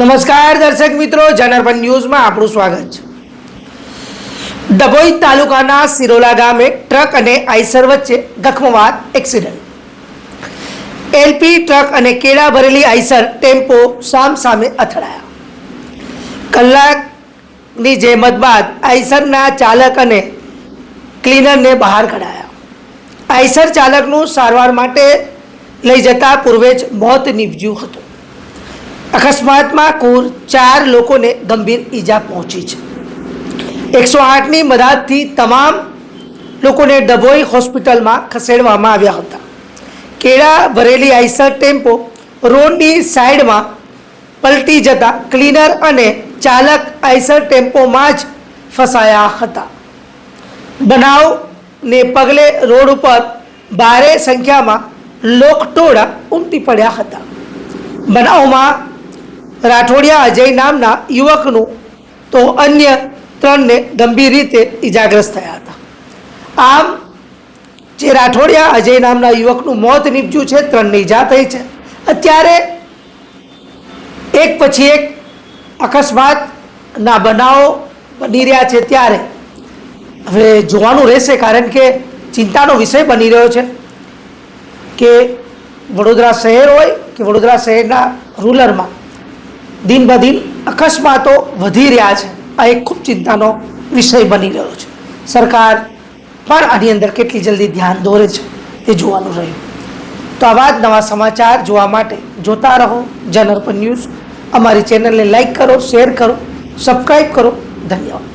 નમસ્કાર દર્શક મિત્રો, જનાર્પણ ન્યૂઝમાં આપણું સ્વાગત છે। ડભોઈ તાલુકાના સિરોલા ગામે ટ્રક અને આઈસર વચ્ચે ગખમવાત એક્સિડન્ટ। એલપી ટ્રક અને કેળા ભરેલી આઈસર ટેમ્પો સામસામે અથડાયા। કલાકની જહેમત બાદ આઈસરના ચાલક અને ક્લીનરને બહાર કઢાયા। આઈસર ચાલકનું સારવાર માટે લઈ જતા પૂર્વે જ મોત નીપજ્યું હતું। અકસ્માતમાં કુલ 4 લોકોને ગંભીર ઈજા પહોંચી છે। 108ની મદદથી તમામ લોકોને ડભોઈ હોસ્પિટલમાં ખસેડવામાં આવ્યા હતા। કેળા ભરેલી આઈસર ટેમ્પો રોડની સાઈડમાં પલટી જતા ક્લીનર અને ચાલક આઈસર ટેમ્પોમાં જ ફસાયા હતા। બનાવને પગલે રોડ ઉપર ભારે સંખ્યામાં લોકટોળા ઉમટી પડ્યા હતા। બનાવમાં રાઠોડિયા અજય નામના યુવકનું તો અન્ય 3ને ગંભીર રીતે ઈજાગ્રસ્ત થયા હતા। આમ જે રાઠોડિયા અજય નામના યુવકનું મોત નીપજ્યું છે, 3ને ઈજા થઈ છે। અત્યારે એક પછી એક અકસ્માતના બનાવો બની રહ્યા છે, ત્યારે હવે જોવાનું રહેશે, કારણ કે ચિંતાનો વિષય બની રહ્યો છે કે વડોદરા શહેર હોય કે વડોદરા શહેરના રૂરલમાં દિન બ દિન અકસ્માતો વધી રહ્યા છે। આ એક ખૂબ ચિંતાનો વિષય બની રહ્યો છે। સરકાર પણ આની અંદર કેટલી જલ્દી ધ્યાન દોરે છે તે જોવાનું રહ્યું। તો આવા જ નવા સમાચાર જોવા માટે જોતા રહો જનાર્પણ ન્યૂઝ। અમારી ચેનલને લાઈક કરો, શેર કરો, સબસ્ક્રાઈબ કરો। ધન્યવાદ।